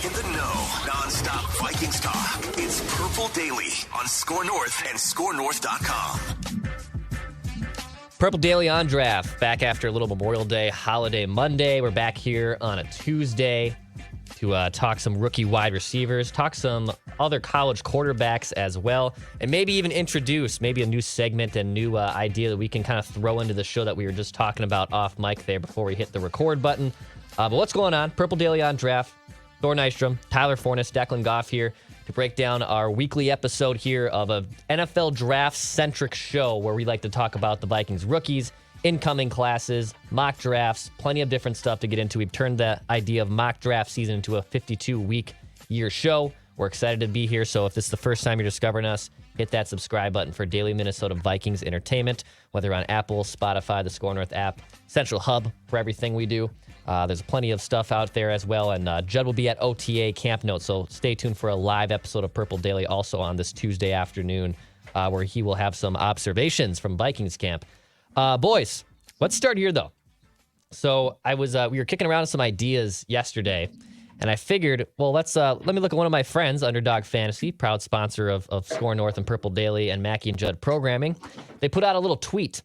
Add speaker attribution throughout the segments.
Speaker 1: In the know, non-stop Vikings talk. It's Purple Daily on Score North and ScoreNorth.com.
Speaker 2: Purple Daily on draft. Back after a little Memorial Day holiday Monday. We're back here on a Tuesday to talk some rookie wide receivers, talk some other college quarterbacks as well, and maybe even introduce maybe a new segment and new idea that we can kind of throw into the show that we were just talking about off mic there before we hit the record button. But what's going on? Purple Daily on draft. Thor Nystrom, Tyler Forness, Declan Goff here to break down our weekly episode here of a NFL draft-centric show where we like to talk about the Vikings rookies, incoming classes, mock drafts, plenty of different stuff to get into. We've turned the idea of mock draft season into a 52-week year show. We're excited to be here, so if this is the first time you're discovering us, hit that subscribe button for daily Minnesota Vikings entertainment, whether on Apple, Spotify, the Score North app, central hub for everything we do. There's plenty of stuff out there as well, and Judd will be at OTA Camp Note, so stay tuned for a live episode of Purple Daily also on this Tuesday afternoon, where he will have some observations from Vikings camp. Boys, let's start here, though. So we were kicking around some ideas yesterday, and I figured, well, let me look at one of my friends, Underdog Fantasy, proud sponsor of Score North and Purple Daily and Mackie and Judd Programming. They put out a little tweet.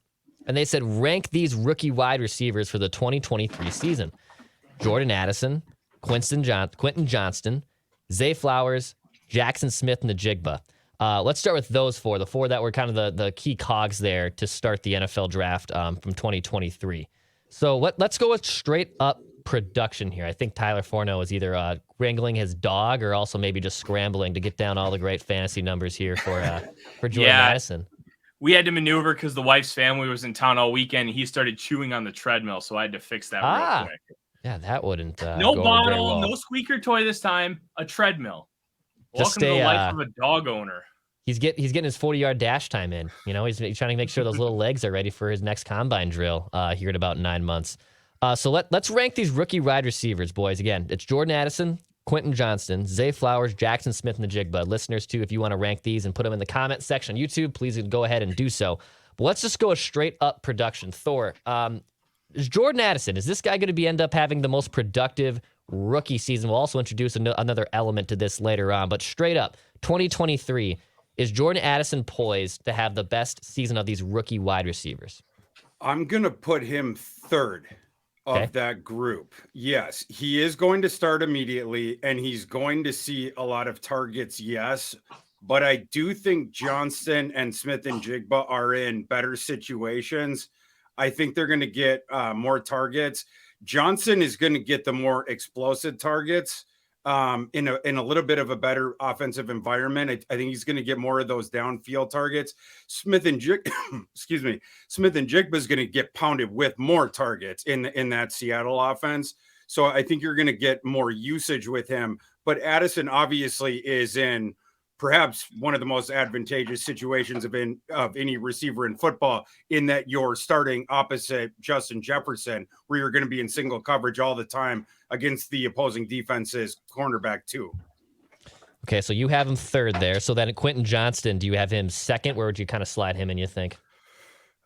Speaker 2: And they said, rank these rookie wide receivers for the 2023 season. Jordan Addison, Quentin Johnston, Zay Flowers, Jackson Smith-Njigba. Let's start with those four, the four that were kind of the key cogs there to start the NFL draft from 2023. So let's go with straight up production here. I think Tyler Forno is either wrangling his dog or also maybe just scrambling to get down all the great fantasy numbers here for Jordan Addison.
Speaker 3: We had to maneuver because the wife's family was in town all weekend. And he started chewing on the treadmill, so I had to fix that real quick.
Speaker 2: Yeah, that wouldn't
Speaker 3: no
Speaker 2: go
Speaker 3: bottle,
Speaker 2: very well.
Speaker 3: No squeaker toy this time. A treadmill.
Speaker 2: Just
Speaker 3: Welcome to the life of a dog owner.
Speaker 2: He's getting his 40-yard dash time in. You know, he's trying to make sure those little legs are ready for his next combine drill here in about 9 months. So let's rank these rookie wide receivers, boys. Again, it's Jordan Addison, Quentin Johnston, Zay Flowers, Jackson Smith-Njigba. Listeners, too, if you want to rank these and put them in the comment section on YouTube, please go ahead and do so. But let's just go a straight-up production. Thor, is Jordan Addison, is this guy going to end up having the most productive rookie season? We'll also introduce another element to this later on. But straight up, 2023, is Jordan Addison poised to have the best season of these rookie wide receivers?
Speaker 4: I'm going to put him third of that group. Yes, he is going to start immediately and he's going to see a lot of targets. Yes, but I do think Johnston and Smith-Njigba are in better situations. I think they're going to get more targets. Johnson is going to get the more explosive targets in a little bit of a better offensive environment. I think he's going to get more of those downfield targets. Smith-Njigba is going to get pounded with more targets in that Seattle offense. So I think you're going to get more usage with him. But Addison obviously is in perhaps one of the most advantageous situations of any receiver in football, in that you're starting opposite Justin Jefferson, where you're going to be in single coverage all the time against the opposing defense's cornerback too.
Speaker 2: Okay, so you have him third there. So then Quentin Johnston, do you have him second? Where would you kind of slide him in, you think?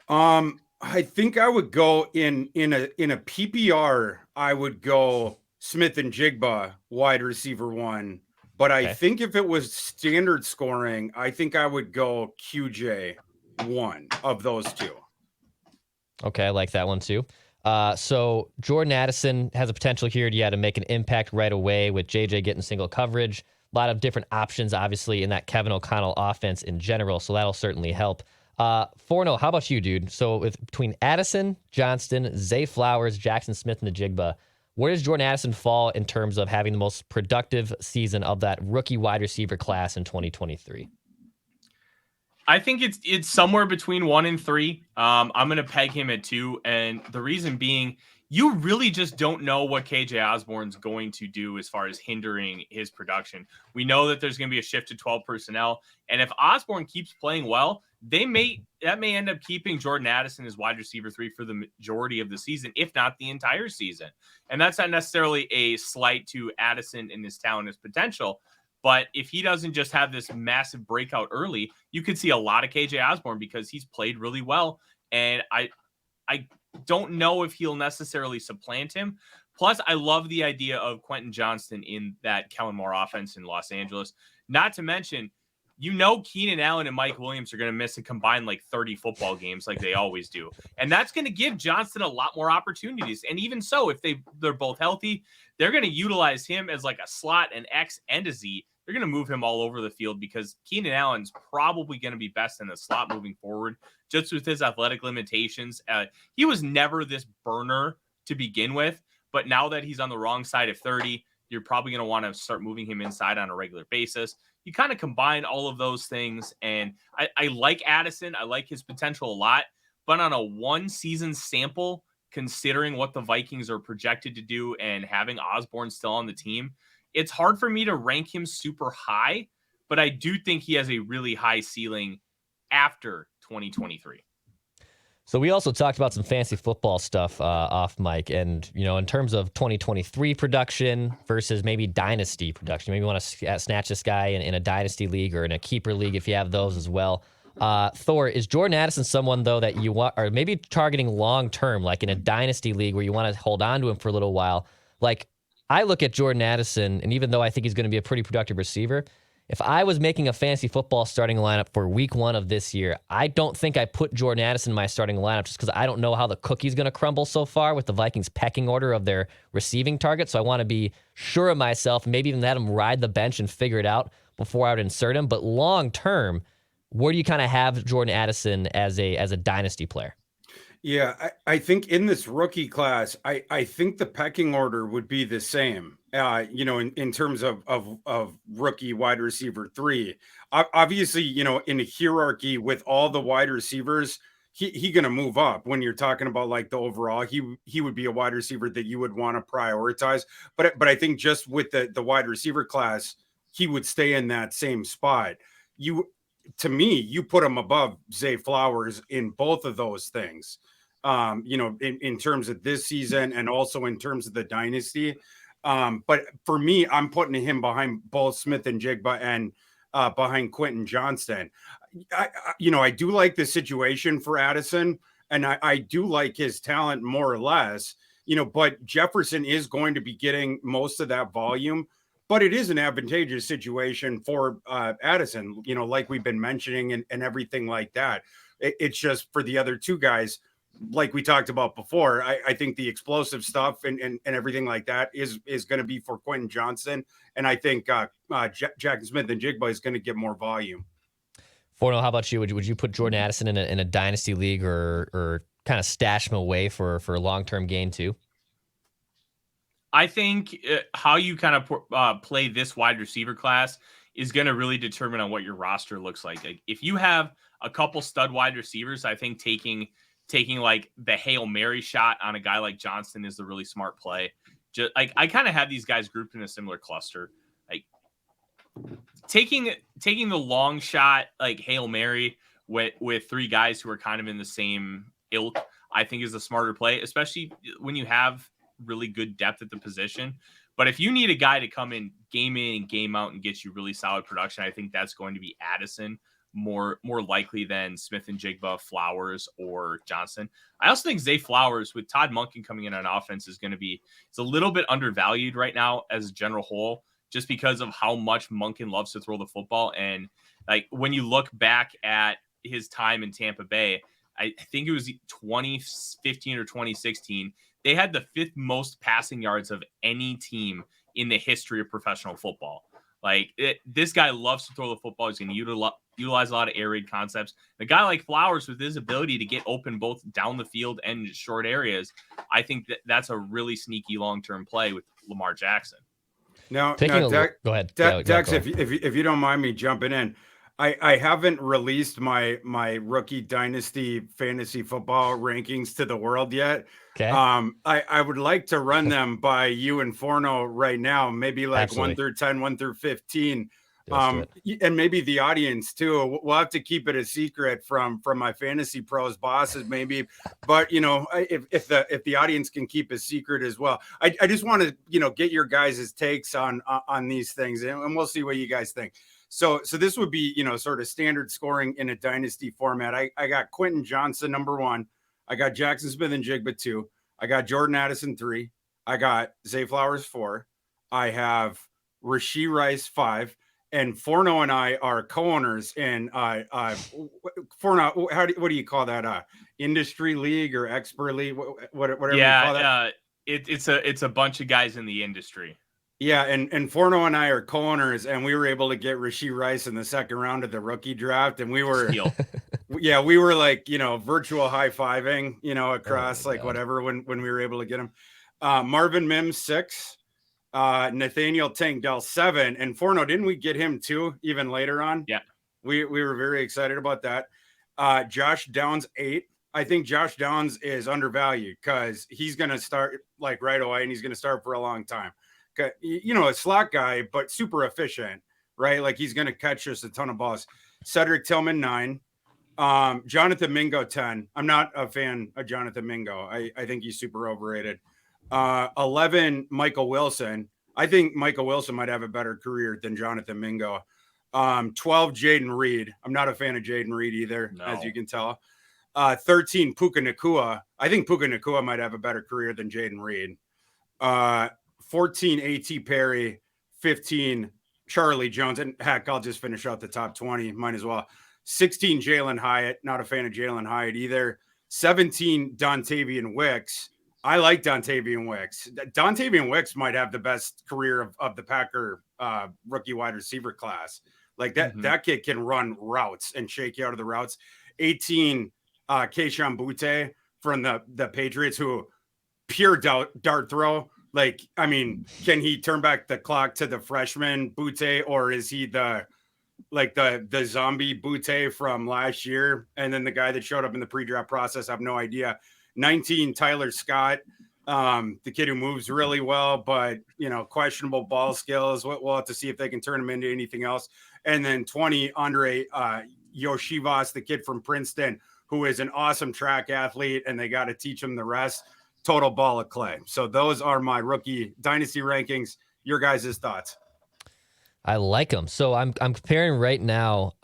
Speaker 4: I think I would go in a PPR, I would go Smith-Njigba, wide receiver one. But I think if it was standard scoring, I think I would go QJ, one of those two.
Speaker 2: Okay, I like that one too. So Jordan Addison has a potential here to make an impact right away with JJ getting single coverage. A lot of different options, obviously, in that Kevin O'Connell offense in general, so that'll certainly help. Forno, how about you, dude? So between Addison, Johnston, Zay Flowers, Jackson Smith-Njigba, where does Jordan Addison fall in terms of having the most productive season of that rookie wide receiver class in 2023?
Speaker 3: I think it's somewhere between 1 and 3. I'm going to peg him at 2. And the reason being, you really just don't know what KJ Osborne's going to do as far as hindering his production. We know that there's going to be a shift to 12 personnel. And if Osborne keeps playing well, that may end up keeping Jordan Addison as wide receiver 3 for the majority of the season, if not the entire season. And that's not necessarily a slight to Addison and his talent, his potential. But if he doesn't just have this massive breakout early, you could see a lot of KJ Osborne because he's played really well. And I don't know if he'll necessarily supplant him, Plus, I love the idea of Quentin Johnston in that Kellen Moore offense in Los Angeles. Not to mention, Keenan Allen and Mike Williams are going to miss a combined like 30 football games like they always do. And that's going to give Johnston a lot more opportunities. And even so, if they're both healthy, they're going to utilize him as like a slot, an X, and a Z. They're going to move him all over the field because Keenan Allen's probably going to be best in the slot moving forward, just with his athletic limitations. He was never this burner to begin with, but now that he's on the wrong side of 30, you're probably going to want to start moving him inside on a regular basis. You kind of combine all of those things, and I like Addison. I like his potential a lot, but on a one-season sample, considering what the Vikings are projected to do and having Osborne still on the team, it's hard for me to rank him super high, but I do think he has a really high ceiling after 2023.
Speaker 2: So we also talked about some fantasy football stuff off mic, and in terms of 2023 production versus maybe dynasty production, maybe you want to snatch this guy in a dynasty league or in a keeper league if you have those as well. Thor, is Jordan Addison someone though that you want, or maybe targeting long term, like in a dynasty league where you want to hold on to him for a little while? Like, I look at Jordan Addison, and even though I think he's going to be a pretty productive receiver, if I was making a fantasy football starting lineup for week 1 of this year, I don't think I put Jordan Addison in my starting lineup just because I don't know how the cookie's going to crumble so far with the Vikings pecking order of their receiving target. So I want to be sure of myself, maybe even let him ride the bench and figure it out before I would insert him. But long term, where do you kind of have Jordan Addison as a dynasty player?
Speaker 4: Yeah, I think in this rookie class, I think the pecking order would be the same. In terms of rookie wide receiver 3. Obviously, in a hierarchy with all the wide receivers, he going to move up. When you're talking about like the overall, he would be a wide receiver that you would want to prioritize. But I think just with the wide receiver class, he would stay in that same spot. To me, you put him above Zay Flowers in both of those things. In terms of this season and also in terms of the dynasty. But for me, I'm putting him behind both Smith and Jigba and behind Quentin Johnston. I do like the situation for Addison, and I do like his talent more or less, but Jefferson is going to be getting most of that volume. But it is an advantageous situation for Addison, like we've been mentioning and everything like that. It's just for the other two guys, like we talked about before, I think the explosive stuff and everything like that is going to be for Quentin Johnston. And I think Jackson Smith and Jigba is going to get more volume.
Speaker 2: Forno, how about you? Would you put Jordan Addison in a dynasty league or kind of stash him away for long-term gain too?
Speaker 3: I think how you kind of play this wide receiver class is going to really determine on what your roster looks like. Like if you have a couple stud wide receivers, I think taking like the Hail Mary shot on a guy like Johnston is the really smart play. Just like I kind of have these guys grouped in a similar cluster. Like taking the long shot, like Hail Mary with 3 guys who are kind of in the same ilk, I think is a smarter play, especially when you have really good depth at the position. But if you need a guy to come in and game out and get you really solid production, I think that's going to be Addison more likely than Smith and Jigba, Flowers, or Johnson. I also think Zay Flowers with Todd Monken coming in on offense it's a little bit undervalued right now as a general whole, just because of how much Monken loves to throw the football. And like when you look back at his time in Tampa Bay, I think it was 2015 or 2016, they had the 5th most passing yards of any team in the history of professional football. This guy loves to throw the football. He's going to utilize a lot of air raid concepts. A guy like Flowers with his ability to get open both down the field and short areas, I think that's a really sneaky long-term play with Lamar Jackson.
Speaker 4: Now,
Speaker 2: go ahead.
Speaker 4: Dex, if you don't mind me jumping in, I haven't released my rookie dynasty fantasy football rankings to the world yet.
Speaker 2: Okay.
Speaker 4: I would like to run them by you and Forno right now, maybe like
Speaker 2: Absolutely.
Speaker 4: 1 through 10, 1 through 15.
Speaker 2: And
Speaker 4: maybe the audience too. We'll have to keep it a secret from my fantasy pros bosses, maybe. But if the audience can keep a secret as well, I just want to get your guys' takes on these things, and we'll see what you guys think. So this would be sort of standard scoring in a dynasty format. I got Quentin Johnston number 1. I got Jackson Smith and Jigba 2. I got Jordan Addison 3. I got Zay Flowers 4. I have Rashee Rice 5. And Forno and I are co-owners in Forno. What do you call that? Industry league or expert league? Whatever you call that.
Speaker 3: It's a bunch of guys in the industry.
Speaker 4: Yeah, and Forno and I are co-owners, and we were able to get Rashee Rice in the second round of the rookie draft, and we were, we were like, virtual high-fiving, across whatever when we were able to get him. Marvin Mims 6. Nathaniel Tank Dell 7, and Forno, didn't we get him too even later on?
Speaker 3: Yeah,
Speaker 4: we were very excited about that. Josh Downs 8. I think Josh Downs is undervalued because he's going to start like right away, and he's going to start for a long time. A slot guy, but super efficient, right? Like he's going to catch just a ton of balls. Cedric Tillman 9. Jonathan Mingo 10. I'm not a fan of Jonathan Mingo. I think he's super overrated. 11, Michael Wilson. I think Michael Wilson might have a better career than Jonathan Mingo. 12, Jaden Reed. I'm not a fan of Jaden Reed either, as you can tell. 13, Puka Nacua. I think Puka Nacua might have a better career than Jaden Reed. 14, A.T. Perry. 15, Charlie Jones. And heck, I'll just finish out the top 20. Might as well. 16, Jalen Hyatt. Not a fan of Jalen Hyatt either. 17, Dontavian Wicks. I like Dontavian Wicks. Dontavian Wicks might have the best career of the Packer rookie wide receiver class. Like that kid can run routes and shake you out of the routes. 18, Keyshawn Butte from the Patriots, who pure dart throw. Like, I mean, can he turn back the clock to the freshman Butte, or is he the zombie Butte from last year? And then the guy that showed up in the pre-draft process, I have no idea. 19, Tyler Scott, the kid who moves really well, but, questionable ball skills. We'll have to see if they can turn him into anything else. And then 20, Andre Yoshivas, the kid from Princeton, who is an awesome track athlete, and they got to teach him the rest. Total ball of clay. So those are my rookie dynasty rankings. Your guys' thoughts?
Speaker 2: I like them. So I'm comparing right now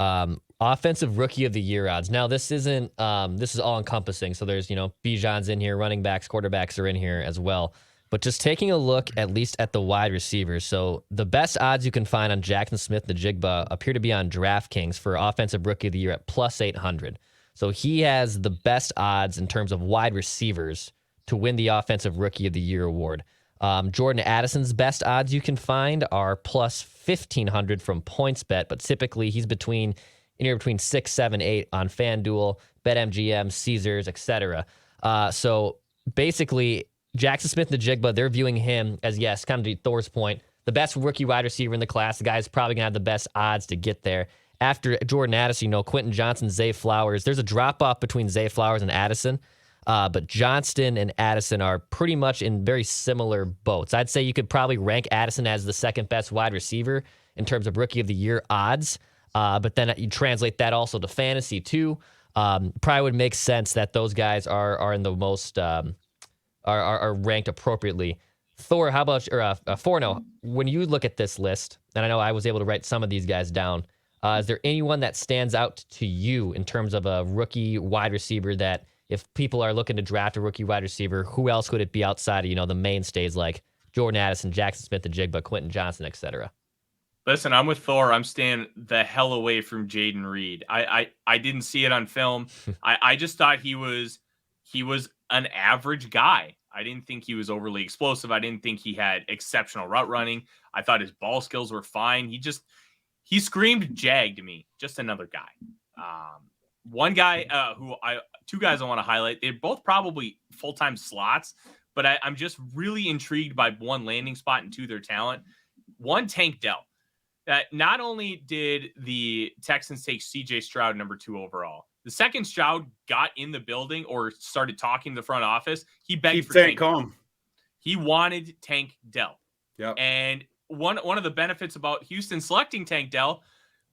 Speaker 2: offensive rookie of the year odds. Now this isn't this is all encompassing. So there's Bijan's in here, running backs, quarterbacks are in here as well. But just taking a look at least at the wide receivers. So the best odds you can find on Jackson Smith-Njigba appear to be on DraftKings for offensive rookie of the year at plus 800. So he has the best odds in terms of wide receivers to win the offensive rookie of the year award. Jordan Addison's best odds you can find are plus 1,500 from PointsBet, but typically he's anywhere between 6, 7, 8 on FanDuel, BetMGM, Caesars, etc. So basically, Jackson Smith-Njigba, they're viewing him as, yes, kind of to Thor's point, the best rookie wide receiver in the class. The guy's probably going to have the best odds to get there. After Jordan Addison, Quentin Johnson, Zay Flowers, there's a drop-off between Zay Flowers and Addison. But Johnston and Addison are pretty much in very similar boats. I'd say you could probably rank Addison as the second best wide receiver in terms of rookie of the year odds. But then you translate that also to fantasy too. Probably would make sense that those guys are in the most are ranked appropriately. Thor, how about Forno? When you look at this list, and I know I was able to write some of these guys down. Is there anyone that stands out to you in terms of a rookie wide receiver that, if people are looking to draft a rookie wide receiver, who else could it be outside of, the mainstays like Jordan Addison, Jackson Smith-Njigba, Quentin Johnson, etc.?
Speaker 3: Listen, I'm with Thor. I'm staying the hell away from Jaden Reed. I didn't see it on film. I just thought he was an average guy. I didn't think he was overly explosive. I didn't think he had exceptional route running. I thought his ball skills were fine. He screamed Jag to me. Just another guy. One guy two guys I want to highlight. They're both probably full-time slots, but I'm just really intrigued by one, landing spot, and two, their talent. One, Tank Dell. That not only did the Texans take CJ Stroud number 2 overall, the second Stroud got in the building or started talking to the front office, he begged for Tank. He wanted Tank Dell.
Speaker 4: Yep.
Speaker 3: And one of the benefits about Houston selecting Tank Dell,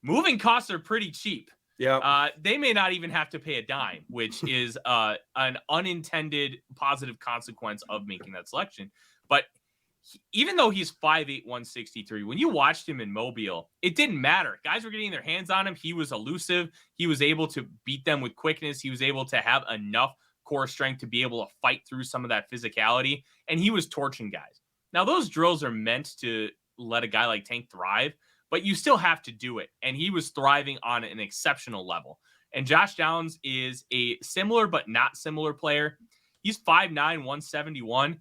Speaker 3: moving costs are pretty cheap.
Speaker 4: Yeah.
Speaker 3: They may not even have to pay a dime, which is an unintended positive consequence of making that selection. But even though he's 5'8", 163, when you watched him in Mobile, it didn't matter. Guys were getting their hands on him. He was elusive. He was able to beat them with quickness. He was able to have enough core strength to be able to fight through some of that physicality. And he was torching guys. Now, those drills are meant to let a guy like Tank thrive, but you still have to do it. And he was thriving on an exceptional level. And Josh Downs is a similar but not similar player. He's 5'9", 171,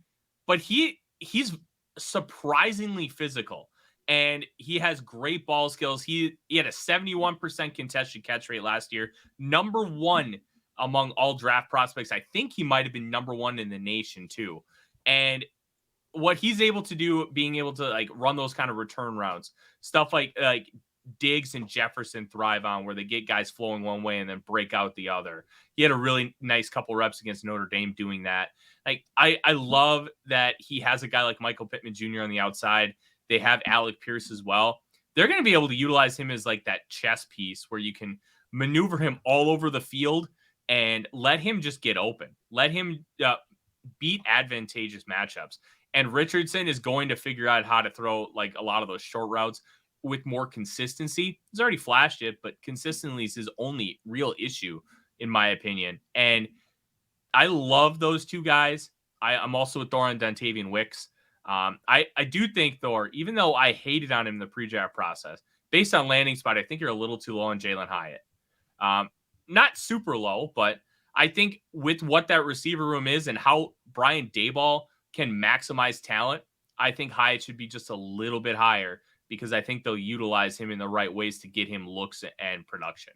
Speaker 3: but he's surprisingly physical. And he has great ball skills. He had a 71% contested catch rate last year, number one among all draft prospects. I think he might have been number one in the nation too. And what he's able to do, being able to like run those kind of return routes, stuff like Diggs and Jefferson thrive on, where they get guys flowing one way and then break out the other. He had a really nice couple reps against Notre Dame doing that. Like I love that he has a guy like Michael Pittman Jr. on the outside. They have Alec Pierce as well. They're going to be able to utilize him as like that chess piece where you can maneuver him all over the field and let him just get open. Let him beat advantageous matchups. And Richardson is going to figure out how to throw like a lot of those short routes with more consistency. He's already flashed it, but consistency is his only real issue, in my opinion. And I love those two guys. I'm also with Thor on Dontavian Wicks. I do think, Thor, even though I hated on him in the pre-draft process, based on landing spot, I think you're a little too low on Jalen Hyatt. Not super low, but I think with what that receiver room is and how Brian Daboll can maximize talent, I think Hyatt should be just a little bit higher because I think they'll utilize him in the right ways to get him looks and production.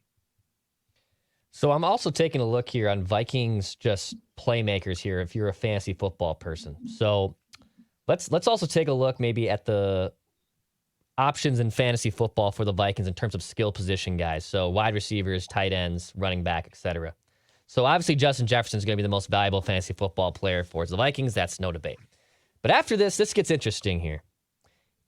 Speaker 2: So I'm also taking a look here on Vikings just playmakers here if you're a fantasy football person. So let's also take a look maybe at the options in fantasy football for the Vikings in terms of skill position guys. So wide receivers, tight ends, running back, etc. So obviously Justin Jefferson is going to be the most valuable fantasy football player for the Vikings. That's no debate. But after this gets interesting here.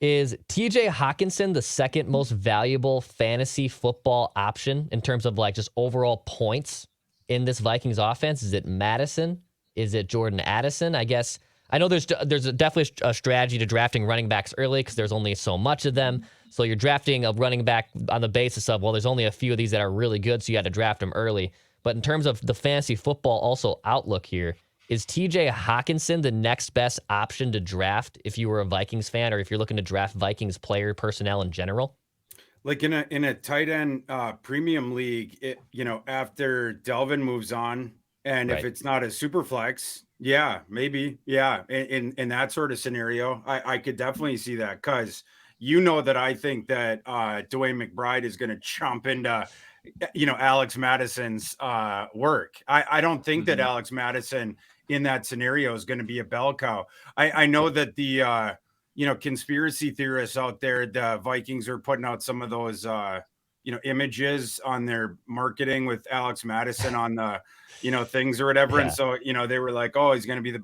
Speaker 2: Is TJ Hawkinson the second most valuable fantasy football option in terms of like just overall points in this Vikings offense? Is it Madison? Is it Jordan Addison? I guess I know there's definitely a strategy to drafting running backs early because there's only so much of them. So you're drafting a running back on the basis of, well, there's only a few of these that are really good, so you had to draft them early. But in terms of the fantasy football also outlook here, is TJ Hawkinson the next best option to draft if you were a Vikings fan or if you're looking to draft Vikings player personnel in general?
Speaker 4: Like in a tight end premium league, after Delvin moves on, and
Speaker 2: Right.
Speaker 4: if it's not a super flex, yeah, maybe. Yeah. In that sort of scenario, I could definitely see that because that I think that Dwayne McBride is going to chomp into Alex Madison's work. I don't think that Alex Madison in that scenario is going to be a bell cow. I know that the conspiracy theorists out there, the Vikings are putting out some of those images on their marketing with Alex Madison on the things or whatever.
Speaker 2: Yeah.
Speaker 4: And so they were like, oh, he's going to be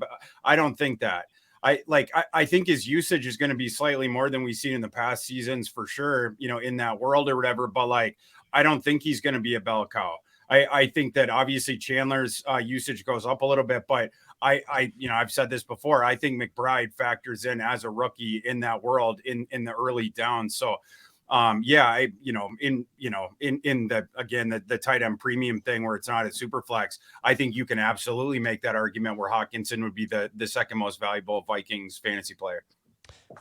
Speaker 4: I don't think that. I think his usage is going to be slightly more than we've seen in the past seasons for sure, in that world or whatever. But like, I don't think he's going to be a bell cow. I think that obviously Chandler's usage goes up a little bit, but I've said this before. I think McBride factors in as a rookie in that world in the early downs. So, in the tight end premium thing where it's not a super flex, I think you can absolutely make that argument where Hawkinson would be the second most valuable Vikings fantasy player.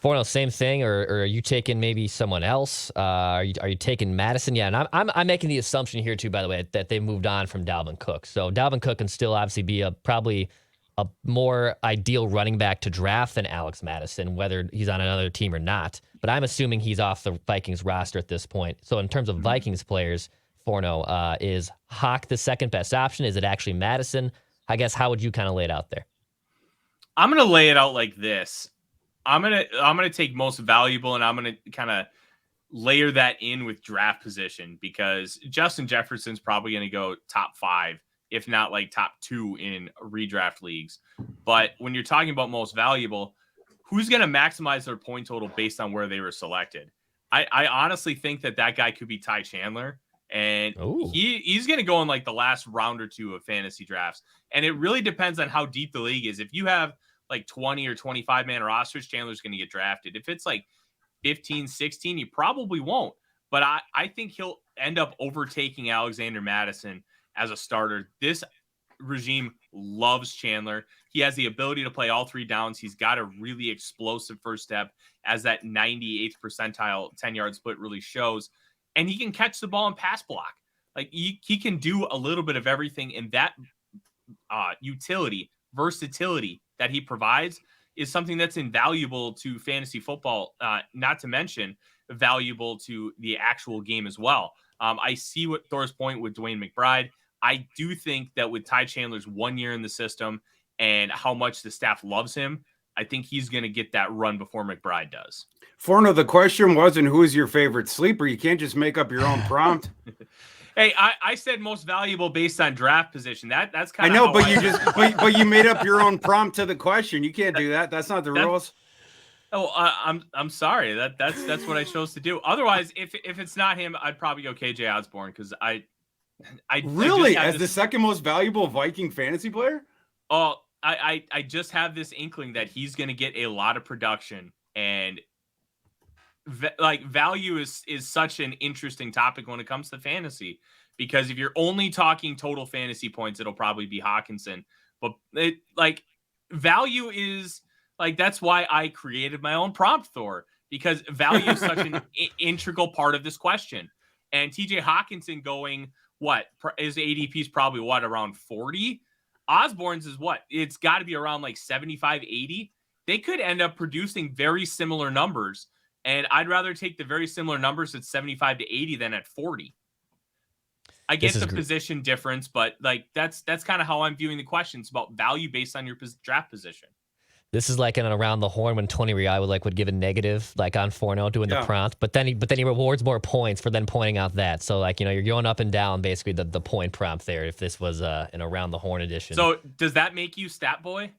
Speaker 2: Forno, same thing, or are you taking maybe someone else? Are you taking Madison? Yeah, and I'm making the assumption here too, by the way, that they moved on from Dalvin Cook. So Dalvin Cook can still obviously be probably a more ideal running back to draft than Alex Madison, whether he's on another team or not. But I'm assuming he's off the Vikings roster at this point. So in terms of Vikings players, Forno, is Hawk the second best option? Is it actually Madison? I guess how would you kind of lay it out there?
Speaker 3: I'm gonna lay it out like this. I'm gonna take most valuable, and I'm gonna kind of layer that in with draft position because Justin Jefferson's probably gonna go top 5, if not like top 2 in redraft leagues. But when you're talking about most valuable, who's gonna maximize their point total based on where they were selected? I honestly think that guy could be Ty Chandler, and he's gonna go in like the last round or 2 of fantasy drafts. And it really depends on how deep the league is. If you have like 20 or 25 man rosters, Chandler's going to get drafted. If it's like 15, 16, you probably won't. But I think he'll end up overtaking Alexander Madison as a starter. This regime loves Chandler. He has the ability to play all 3 downs. He's got a really explosive first step, as that 98th percentile 10-yard split really shows. And he can catch the ball and pass block. Like he can do a little bit of everything, and that versatility that he provides is something that's invaluable to fantasy football, not to mention valuable to the actual game as well. I see what Thor's point with Dwayne McBride. I do think that with Ty Chandler's 1 year in the system and how much the staff loves him, I think he's going to get that run before McBride does.
Speaker 4: Forno, the question wasn't who is your favorite sleeper. You can't just make up your own prompt.
Speaker 3: Hey, I said most valuable based on draft position. That's kind
Speaker 4: of. I know,
Speaker 3: but
Speaker 4: but you made up your own prompt to the question. You can't do that. That's not the rules.
Speaker 3: Oh, I'm sorry. That's what I chose to do. Otherwise, if it's not him, I'd probably go KJ Osborne, because I
Speaker 4: really as the second most valuable Viking fantasy player.
Speaker 3: Oh, I just have this inkling that he's going to get a lot of production, and value is such an interesting topic when it comes to fantasy, because if you're only talking total fantasy points, it'll probably be Hawkinson. But value is that's why I created my own prompt, Thor, because value is such an integral part of this question. And TJ Hawkinson going, his ADP is probably around 40. Osborne's is it's got to be around 75, 80. They could end up producing very similar numbers. And I'd rather take the very similar numbers at 75 to 80 than at 40. I get the position difference, but that's kind of how I'm viewing the questions about value based on your draft position.
Speaker 2: This is like an around the horn when Tony Real would give a negative on Forno doing the prompt, but then he rewards more points for then pointing out that. So you're going up and down basically the point prompt there. If this was an around the horn edition.
Speaker 3: So does that make you Stat Boy?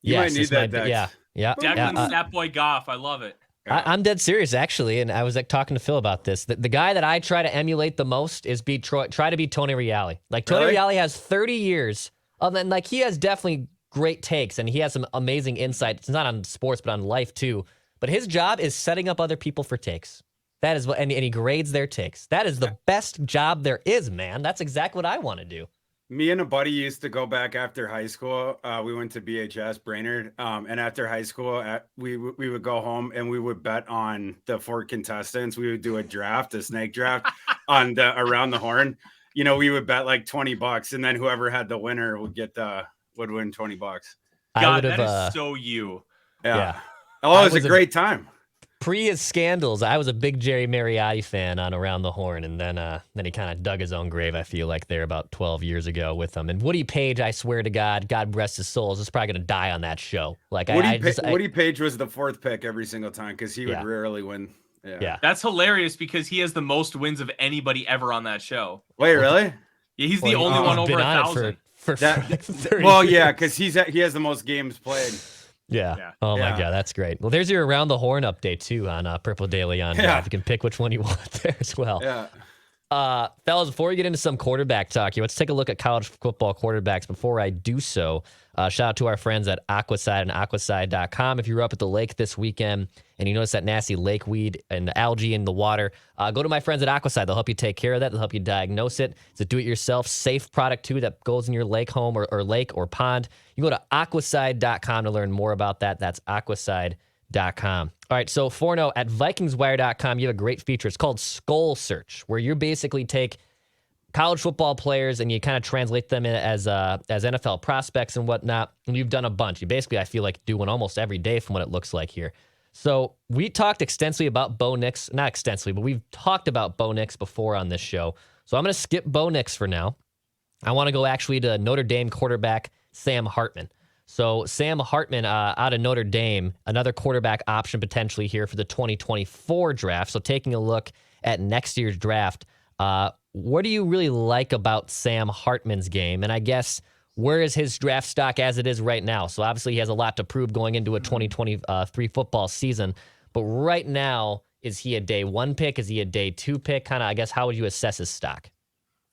Speaker 4: You might need that.
Speaker 2: Yeah.
Speaker 3: Declan Stat Boy Goff. I love it.
Speaker 2: I'm dead serious, actually, and I was talking to Phil about this. The guy that I try to emulate the most is try to be Tony Reale. Tony Reale has 30 years of, and he has definitely great takes, and he has some amazing insight. It's not on sports, but on life too. But his job is setting up other people for takes. That is what, and he grades their takes. That is the best job there is, man. That's exactly what I want to do.
Speaker 4: Me and a buddy used to go back after high school. We went to BHS Brainerd, and after high school, we would go home and we would bet on the 4 contestants. We would do a snake draft on the around the horn. We would bet $20, and then whoever had the winner would win $20.
Speaker 3: God, that is so you.
Speaker 4: Yeah. Oh, it was a great time.
Speaker 2: Pre his scandals, I was a big Jerry Mariotti fan on Around the Horn, and then he kind of dug his own grave, I feel like, there about 12 years ago with him. And Woody Page, I swear to God rest his soul, is probably going to die on that show.
Speaker 4: Woody Page was the 4th pick every single time because he would rarely win.
Speaker 2: Yeah.
Speaker 3: That's hilarious because he has the most wins of anybody ever on that show.
Speaker 4: Wait, really?
Speaker 3: Yeah, he's the only one over 1,000.
Speaker 4: Because he has the most games played.
Speaker 2: Yeah. Oh my God, that's great. Well, there's your Around the Horn update too on Purple Daily on Drive. You can pick which one you want there as well.
Speaker 4: Yeah.
Speaker 2: Fellas, before we get into some quarterback talk here, let's take a look at college football quarterbacks. Before I do so, shout out to our friends at Aquaside and aquaside.com. If you're up at the lake this weekend and you notice that nasty lake weed and algae in the water, go to my friends at Aquaside. They'll help you take care of that. They'll help you diagnose it. It's a do-it-yourself safe product too that goes in your lake home or lake or pond. You go to aquaside.com to learn more about that. That's aquaside.com. All right, so Forno, at VikingsWire.com, you have a great feature. It's called Skull Search, where you basically take college football players and you kind of translate them in as NFL prospects and whatnot. And you've done a bunch. You basically, I feel like, do one almost every day from what it looks like here. So we talked extensively about Bo Nix. Not extensively, but we've talked about Bo Nix before on this show. So I'm going to skip Bo Nix for now. I want to go actually to Notre Dame quarterback Sam Hartman. So Sam Hartman out of Notre Dame, another quarterback option potentially here for the 2024 draft. So taking a look at next year's draft, what do you really like about Sam Hartman's game? And I guess, where is his draft stock as it is right now? So obviously he has a lot to prove going into a 2023 football season. But right now, is he a day 1 pick? Is he a day 2 pick? Kind of, I guess, how would you assess his stock?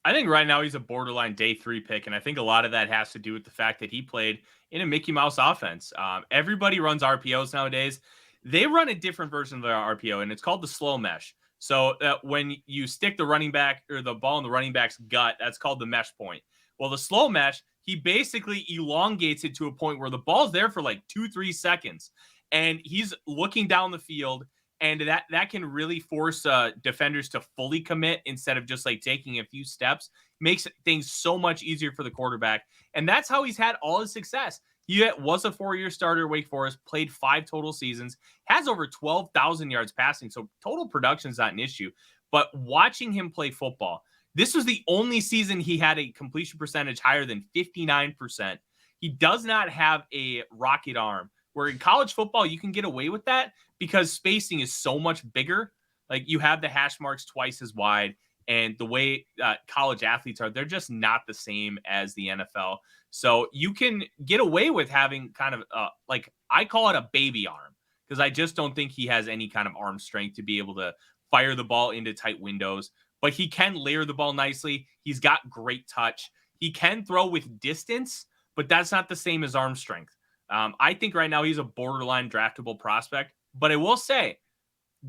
Speaker 3: I think right now he's a borderline day 3 pick, and I think a lot of that has to do with the fact that he played in a Mickey Mouse offense. Everybody runs RPOs nowadays. They run a different version of their RPO, and it's called the slow mesh. So when you stick the running back or the ball in the running back's gut, that's called the mesh point. Well, the slow mesh, he basically elongates it to a point where the ball's there for like 2-3 seconds, and he's looking down the field, and that can really force defenders to fully commit instead of just like taking a few steps. Makes things so much easier for the quarterback, and that's how he's had all his success. He was a 4-year starter at Wake Forest, played 5 total seasons, has over 12,000 yards passing, so total production is not an issue. But watching him play football, this was the only season he had a completion percentage higher than 59%. He does not have a rocket arm, where in college football, you can get away with that because spacing is so much bigger. Like, you have the hash marks twice as wide, and the way college athletes are, they're just not the same as the NFL. So you can get away with having kind of like, I call it a baby arm, because I just don't think he has any kind of arm strength to be able to fire the ball into tight windows. But he can layer the ball nicely. He's got great touch. He can throw with distance, but that's not the same as arm strength. I think right now he's a borderline draftable prospect. But I will say,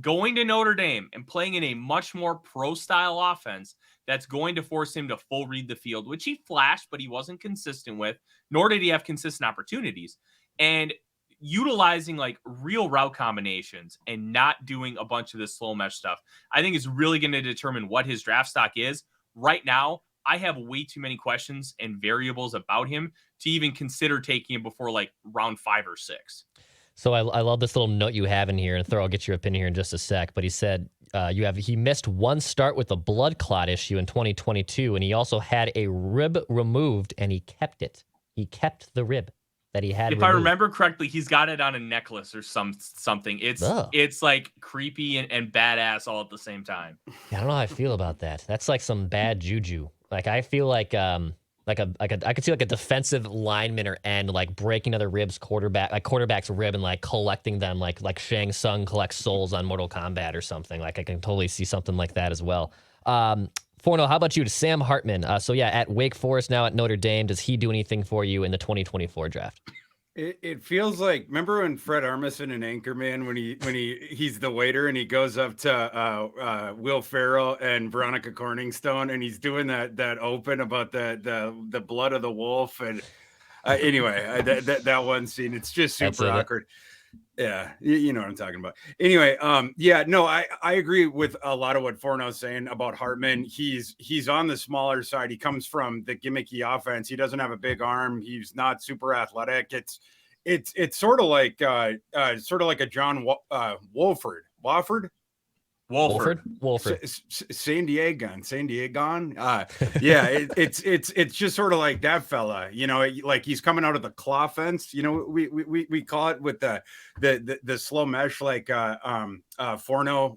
Speaker 3: going to Notre Dame and playing in a much more pro-style offense that's going to force him to full read the field, which he flashed, but he wasn't consistent with, nor did he have consistent opportunities. And utilizing like real route combinations and not doing a bunch of this slow mesh stuff, I think is really going to determine what his draft stock is. Right now, I have way too many questions and variables about him to even consider taking him before like round 5 or 6.
Speaker 2: So I love this little note you have in here, and Thor, I'll get your opinion here in just a sec. But he said he missed one start with a blood clot issue in 2022, and he also had a rib removed, and he kept it. He kept the rib that he had.
Speaker 3: If I remember correctly, he's got it on a necklace or something. It's like creepy and badass all at the same time.
Speaker 2: Yeah, I don't know how I feel about that. That's like some bad juju. Like, I feel like I could see like a defensive lineman or end like breaking other quarterback's rib and like collecting them like Shang Tsung collects souls on Mortal Kombat or something. Like, I can totally see something like that as well. Forno, how about you? Sam Hartman. So yeah, at Wake Forest, now at Notre Dame. Does he do anything for you in the 2024 draft?
Speaker 4: It feels like, remember when Fred Armisen in Anchorman, when he's the waiter and he goes up to Will Ferrell and Veronica Corningstone and he's doing that open about the blood of the wolf, and anyway, that one scene, it's just super awkward. Yeah, you know what I'm talking about. Anyway, yeah, no, I agree with a lot of what Forno's saying about Hartman. He's on the smaller side. He comes from the gimmicky offense. He doesn't have a big arm. He's not super athletic. It's sort of like a John Wolford. San Diego. Yeah, it's just sort of like that fella, you know, like he's coming out of the claw fence, you know, we call it, with the slow mesh, like Forno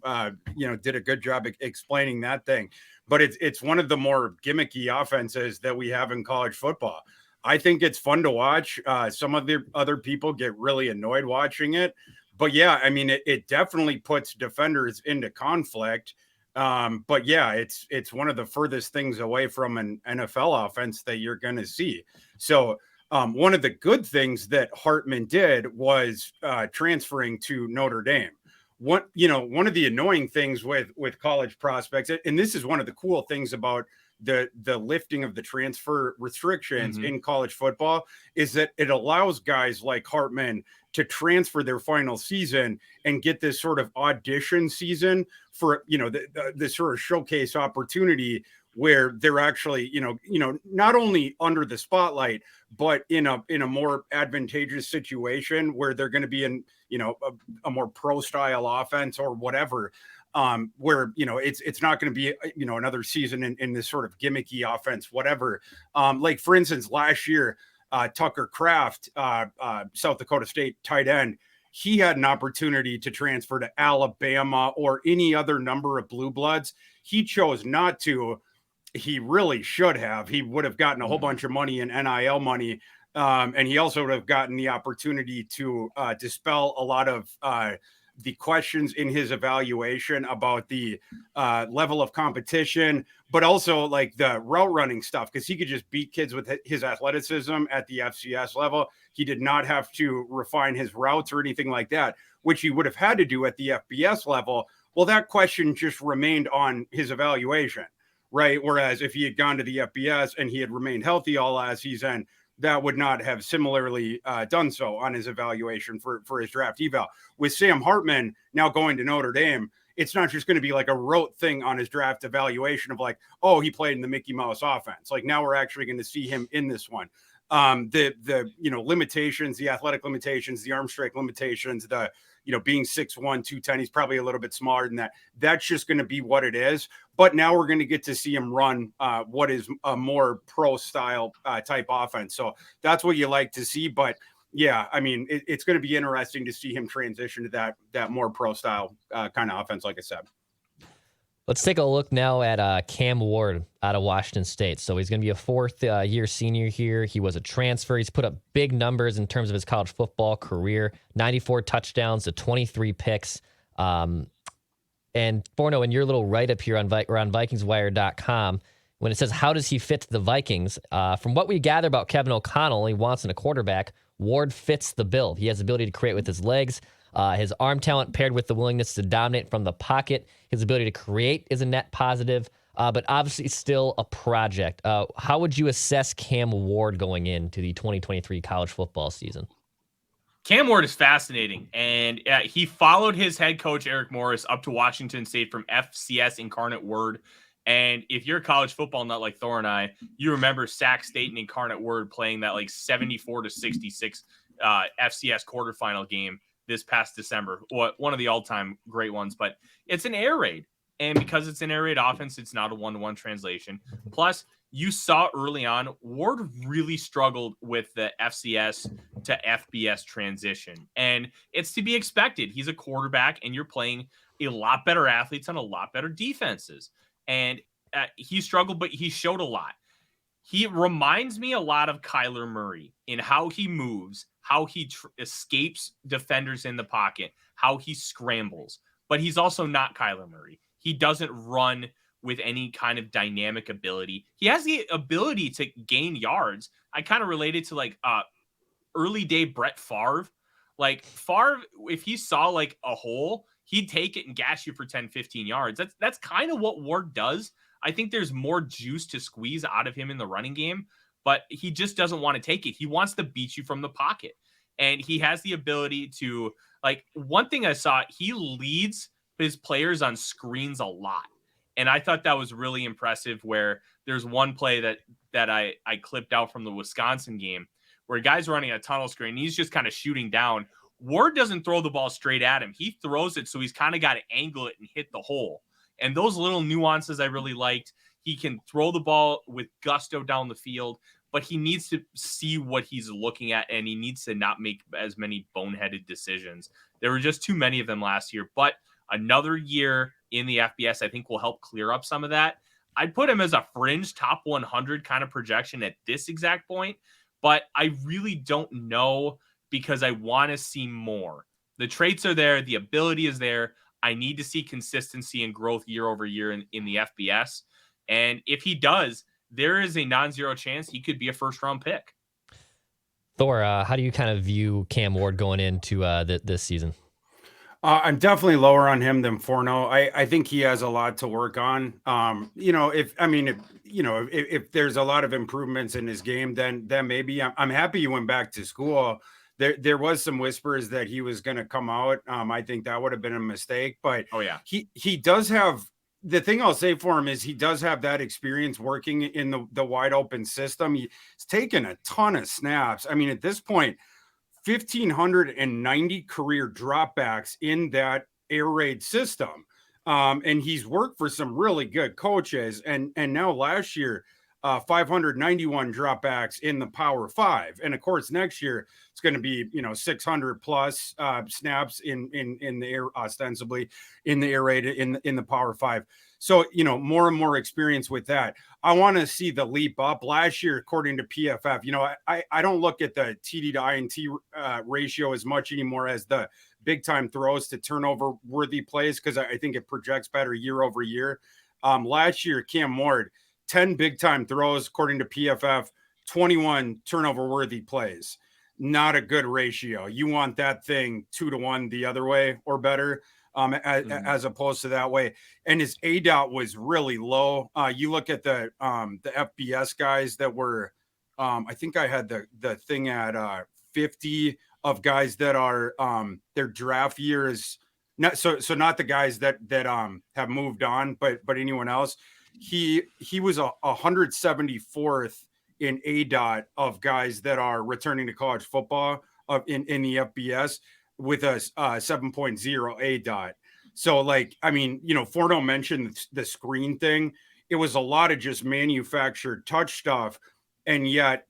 Speaker 4: you know, did a good job explaining that thing. But it's one of the more gimmicky offenses that we have in college football. I think it's fun to watch. Some of the other people get really annoyed watching it. But yeah, I mean, it definitely puts defenders into conflict. But yeah, it's one of the furthest things away from an NFL offense that you're going to see. So one of the good things that Hartman did was transferring to Notre Dame. One of the annoying things with college prospects, and this is one of the cool things about the lifting of the transfer restrictions in college football, is that it allows guys like Hartman to transfer their final season and get this sort of audition season for, you know, the sort of showcase opportunity where they're actually, you know, not only under the spotlight, but in a more advantageous situation where they're going to be in, you know, a more pro style offense or whatever, where, you know, it's not going to be, you know, another season in this sort of gimmicky offense, whatever. Like, for instance, last year, Tucker Kraft, South Dakota State tight end, he had an opportunity to transfer to Alabama or any other number of blue bloods. He chose not to. He really should have. He would have gotten a whole bunch of money in NIL money. And he also would have gotten the opportunity to dispel a lot of the questions in his evaluation about the level of competition, but also like the route running stuff, because he could just beat kids with his athleticism at the FCS level. He did not have to refine his routes or anything like that, which he would have had to do at the FBS level. Well, that question just remained on his evaluation. right? Whereas if he had gone to the FBS and he had remained healthy all last season, that would not have similarly done so on his evaluation for his draft eval. With Sam Hartman now going to Notre Dame, it's not just going to be like a rote thing on his draft evaluation of like, oh, he played in the Mickey Mouse offense. Like now we're actually going to see him in this one. The limitations, the athletic limitations, the arm strength limitations, the being 6'1", 210, he's probably a little bit smaller than that. That's just going to be what it is. But now we're going to get to see him run what is a more pro style type offense. So that's what you like to see. But yeah, I mean, it's going to be interesting to see him transition to that more pro style kind of offense, like I said.
Speaker 2: Let's take a look now at Cam Ward out of Washington State. So he's going to be a fourth-year senior here. He was a transfer. He's put up big numbers in terms of his college football career, 94 touchdowns to 23 picks. And Forno, in your little write-up here on VikingsWire.com, when it says, how does he fit the Vikings? From what we gather about Kevin O'Connell, he wants in a quarterback, Ward fits the bill. He has the ability to create with his legs. His arm talent paired with the willingness to dominate from the pocket. His ability to create is a net positive, but obviously still a project. How would you assess Cam Ward going into the 2023 college football season?
Speaker 3: Cam Ward is fascinating, and he followed his head coach, Eric Morris, up to Washington State from FCS Incarnate Word. And if you're a college football nut like Thor and I, you remember Sac State and Incarnate Word playing that like 74-66 FCS quarterfinal game this past December. One of the all-time great ones, but it's an air raid. And because it's an air raid offense, it's not a one-to-one translation. Plus, you saw early on, Ward really struggled with the FCS to FBS transition. And it's to be expected. He's a quarterback, and you're playing a lot better athletes on a lot better defenses. And he struggled, but he showed a lot. He reminds me a lot of Kyler Murray in how he moves, how he escapes defenders in the pocket, how he scrambles. But he's also not Kyler Murray. He doesn't run with any kind of dynamic ability. He has the ability to gain yards. I kind of related to like early day Brett Favre. Like Favre, if he saw like a hole, he'd take it and gash you for 10, 15 yards. That's kind of what Ward does. I think there's more juice to squeeze out of him in the running game, but he just doesn't want to take it. He wants to beat you from the pocket. And he has the ability to, like, one thing I saw, he leads his players on screens a lot. And I thought that was really impressive, where there's one play that I clipped out from the Wisconsin game where a guy's running a tunnel screen. He's just kind of shooting down. Ward doesn't throw the ball straight at him. He throws it, so he's kind of got to angle it and hit the hole. And those little nuances I really liked. He can throw the ball with gusto down the field, but he needs to see what he's looking at, and he needs to not make as many boneheaded decisions. There were just too many of them last year, but another year in the FBS, I think, will help clear up some of that. I'd put him as a fringe top 100 kind of projection at this exact point, but I really don't know because I want to see more. The traits are there. The ability is there. I need to see consistency and growth year over year in the FBS. And if he does, there is a non-zero chance he could be a first-round pick.
Speaker 2: Thor, how do you kind of view Cam Ward going into this season?
Speaker 4: I'm definitely lower on him than Forno. I think he has a lot to work on. If there's a lot of improvements in his game, then maybe I'm happy he went back to school. There was some whispers that he was going to come out. I think that would have been a mistake, but he does have, the thing I'll say for him is he does have that experience working in the wide open system. He's taken a ton of snaps. I mean, at this point, 1,590 career dropbacks in that air raid system. And he's worked for some really good coaches. And now last year, 591 dropbacks in the Power 5. And of course, next year it's going to be, 600 plus snaps in the air, ostensibly in the air raid in the Power 5. So, more and more experience with that. I want to see the leap up. Last year, according to PFF, I don't look at the TD to INT ratio as much anymore as the big time throws to turnover worthy plays, because I think it projects better year over year. Last year, Cam Ward, 10 big time throws, according to PFF, 21 turnover worthy plays. Not a good ratio. You want that thing 2-to-1 the other way or better. as opposed to that way. And his ADOT was really low. You look at the FBS guys that were, I think I had the thing at 50 of guys that are their draft year is not not the guys that have moved on, but anyone else. He was 174th in ADOT of guys that are returning to college football in the FBS with a 7.0 ADOT. So, like, I mean, Forno mentioned the screen thing. It was a lot of just manufactured touch stuff. And yet,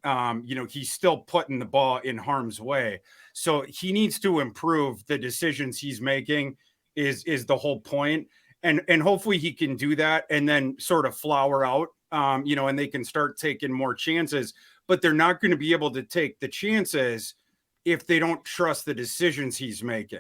Speaker 4: he's still putting the ball in harm's way. So he needs to improve the decisions he's making is the whole point. And hopefully he can do that and then sort of flower out, and they can start taking more chances. But they're not going to be able to take the chances if they don't trust the decisions he's making.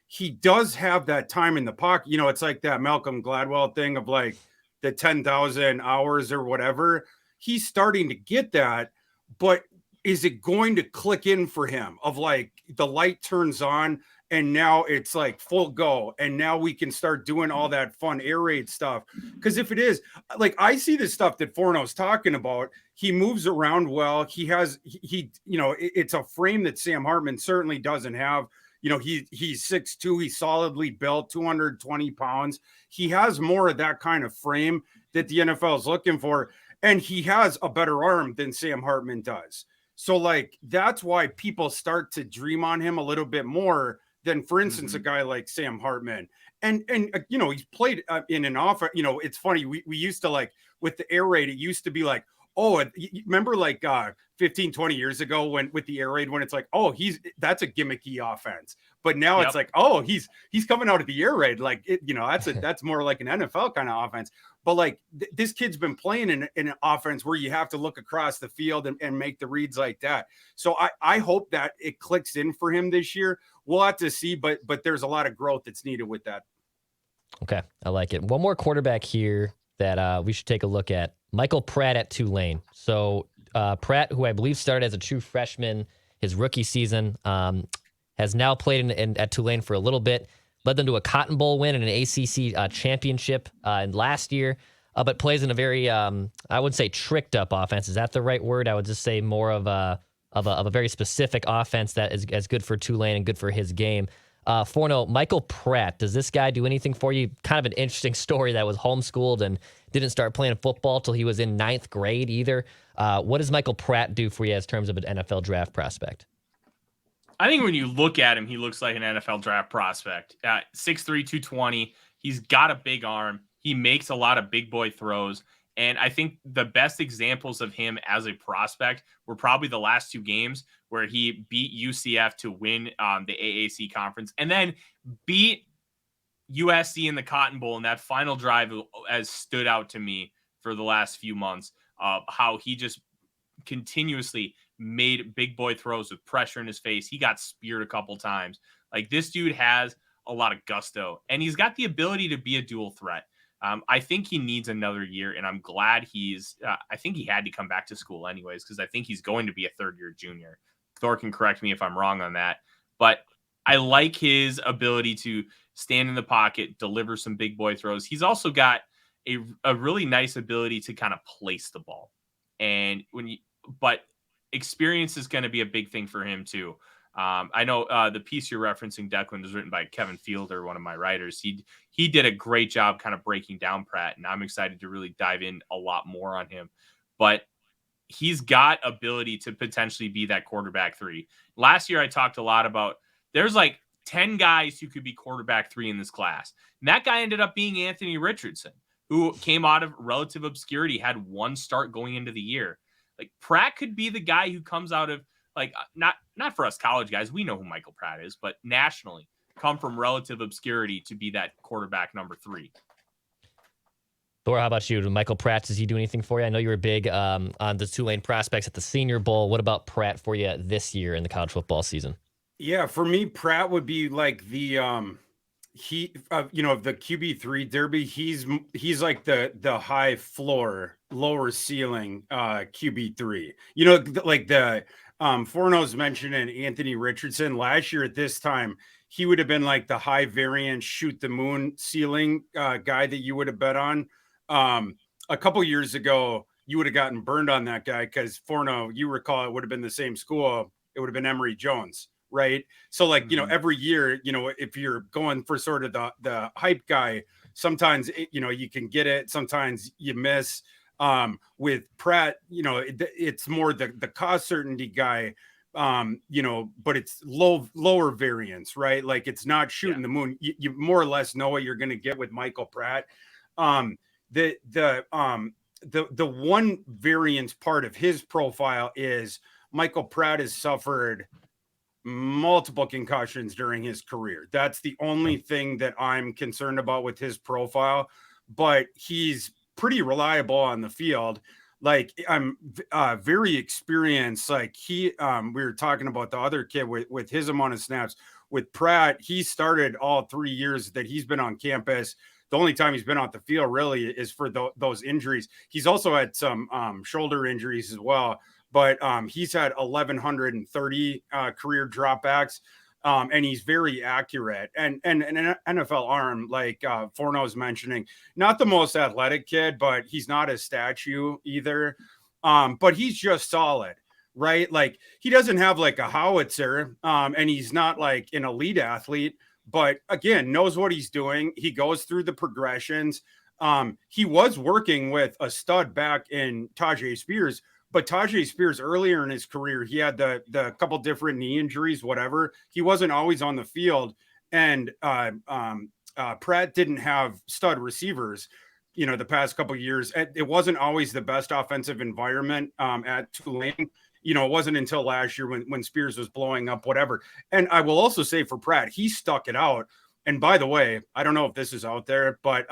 Speaker 4: He does have that time in the pocket. It's like that Malcolm Gladwell thing of like the 10,000 hours or whatever. He's starting to get that, but is it going to click in for him of like the light turns on and now it's like full go and now we can start doing all that fun air raid stuff? Because if it is, like, I see the stuff that Forno's talking about. He moves around well. He has it's a frame that Sam Hartman certainly doesn't have. He's 6'2", he's solidly built, 220 pounds. He has more of that kind of frame that the NFL is looking for. And he has a better arm than Sam Hartman does. So, like, that's why people start to dream on him a little bit more than, for instance, a guy like Sam Hartman. And he's played in an offense. It's funny. We used to, like, with the air raid, it used to be like, oh, remember like 15, 20 years ago when with the air raid, when it's like, oh, that's a gimmicky offense. But now it's like, oh, he's coming out of the air raid. Like, that's more like an NFL kind of offense. But like this kid's been playing in an offense where you have to look across the field and make the reads like that. So I hope that it clicks in for him this year. We'll have to see, but there's a lot of growth that's needed with that.
Speaker 2: Okay, I like it. One more quarterback here that we should take a look at. Michael Pratt at Tulane. So Pratt, who I believe started as a true freshman his rookie season, has now played at Tulane for a little bit. Led them to a Cotton Bowl win and an ACC championship last year, but plays in a very, I would say, tricked up offense. Is that the right word? I would just say more of a very specific offense that is good for Tulane and good for his game. Forno, Michael Pratt, does this guy do anything for you? Kind of an interesting story that was homeschooled and didn't start playing football till he was in 9th grade either. What does Michael Pratt do for you as terms of an NFL draft prospect?
Speaker 3: I think when you look at him, he looks like an NFL draft prospect. 6'3", 220. He's got a big arm. He makes a lot of big boy throws. And I think the best examples of him as a prospect were probably the last two games where he beat UCF to win the AAC conference and then beat USC in the Cotton Bowl. And that final drive has stood out to me for the last few months of how he just continuously made big boy throws with pressure in his face. He got speared a couple times. Like, this dude has a lot of gusto and he's got the ability to be a dual threat. I think he needs another year, and I'm glad I think he had to come back to school anyways, because I think he's going to be a third-year junior. Thor can correct me if I'm wrong on that. But I like his ability to stand in the pocket, deliver some big boy throws. He's also got a really nice ability to kind of place the ball. And but experience is going to be a big thing for him too. I know the piece you're referencing, Declan, was written by Kevin Fielder, one of my writers. He did a great job kind of breaking down Pratt, and I'm excited to really dive in a lot more on him. But he's got ability to potentially be that quarterback 3. Last year, I talked a lot about there's like 10 guys who could be quarterback 3 in this class. And that guy ended up being Anthony Richardson, who came out of relative obscurity, had one start going into the year. Like, Pratt could be the guy who comes out of, like, not for us college guys, we know who Michael Pratt is, but nationally come from relative obscurity to be that quarterback number 3.
Speaker 2: Thor, how about you? Michael Pratt, does he do anything for you? I know you were big on the Tulane prospects at the Senior Bowl. What about Pratt for you this year in the college football season?
Speaker 4: Yeah, for me, Pratt would be like the the QB3 derby. He's like the high floor, lower ceiling QB3. Like the Forno's mentioning Anthony Richardson last year at this time. he would have been like the high variance shoot the moon ceiling guy that you would have bet on. A couple years ago, you would have gotten burned on that guy because Forno, you recall, it would have been the same school. It would have been Emory Jones, right? So like, every year, if you're going for sort of the hype guy, sometimes, you can get it. Sometimes you miss. With Pratt, it's more the cost certainty guy, but it's lower variance, right? Like it's not shooting the moon. You more or less know what you're going to get with Michael Pratt. The one variance part of his profile is Michael Pratt has suffered multiple concussions during his career. That's the only thing that I'm concerned about with his profile, but he's pretty reliable on the field. Like I'm very experienced. Like we were talking about the other kid with his amount of snaps. With Pratt, he started all 3 years that he's been on campus. The only time he's been off the field really is for those injuries. He's also had some shoulder injuries as well, but he's had 1,130 career dropbacks. And he's very accurate and an NFL arm, like Forno's mentioning, not the most athletic kid, but he's not a statue either. But he's just solid, right? Like he doesn't have like a howitzer, and he's not like an elite athlete, but again, knows what he's doing. He goes through the progressions. He was working with a stud back in Tajay Spears. But Tajay Spears earlier in his career, he had the couple different knee injuries, whatever. He wasn't always on the field. And Pratt didn't have stud receivers, the past couple of years. It wasn't always the best offensive environment at Tulane. It wasn't until last year when Spears was blowing up, whatever. And I will also say for Pratt, he stuck it out. And by the way, I don't know if this is out there, but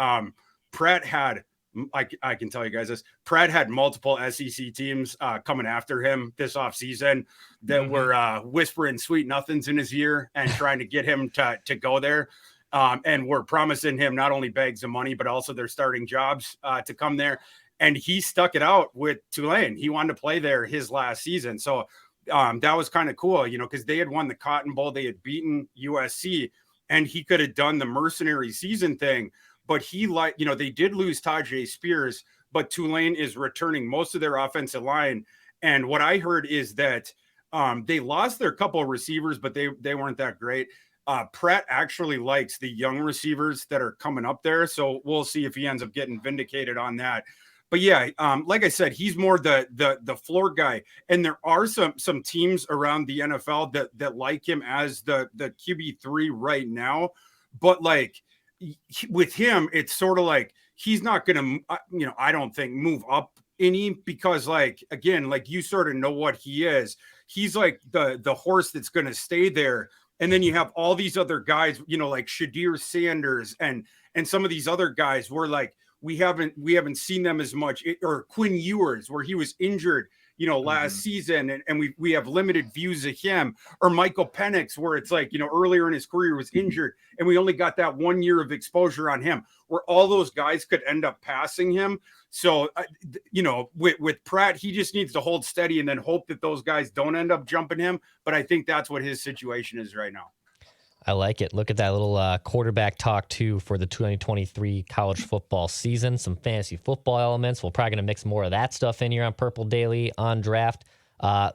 Speaker 4: Pratt had – I can tell you guys this. Pratt had multiple SEC teams coming after him this offseason that were whispering sweet nothings in his ear and trying to get him to go there. And we're promising him not only bags of money, but also their starting jobs to come there. And he stuck it out with Tulane. He wanted to play there his last season. So that was kind of cool, because they had won the Cotton Bowl. They had beaten USC, and he could have done the mercenary season thing. But they did lose Tajay Spears, but Tulane is returning most of their offensive line. And what I heard is that they lost their couple of receivers, but they weren't that great. Pratt actually likes the young receivers that are coming up there. So we'll see if he ends up getting vindicated on that. But yeah, like I said, he's more the floor guy. And there are some teams around the NFL that like him as the QB3 right now. But like, with him, it's sort of like he's not going to, I don't think move up any because like, again, like you sort of know what he is. He's like the horse that's going to stay there. And then you have all these other guys, like Shadir Sanders and some of these other guys where like we haven't seen them as much, or Quinn Ewers where he was injured, last season, and we have limited views of him, or Michael Penix, where it's like, earlier in his career was injured, and we only got that 1 year of exposure on him, where all those guys could end up passing him. So, with Pratt, he just needs to hold steady and then hope that those guys don't end up jumping him. But I think that's what his situation is right now.
Speaker 2: I like it. Look at that little quarterback talk, too, for the 2023 college football season. Some fantasy football elements. We're probably going to mix more of that stuff in here on Purple Daily on draft.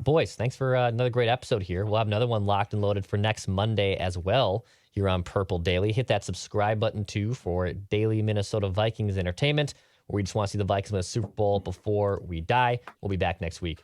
Speaker 2: Boys, thanks for another great episode here. We'll have another one locked and loaded for next Monday as well here on Purple Daily. Hit that subscribe button, too, for daily Minnesota Vikings entertainment, where we just want to see the Vikings win a Super Bowl before we die. We'll be back next week.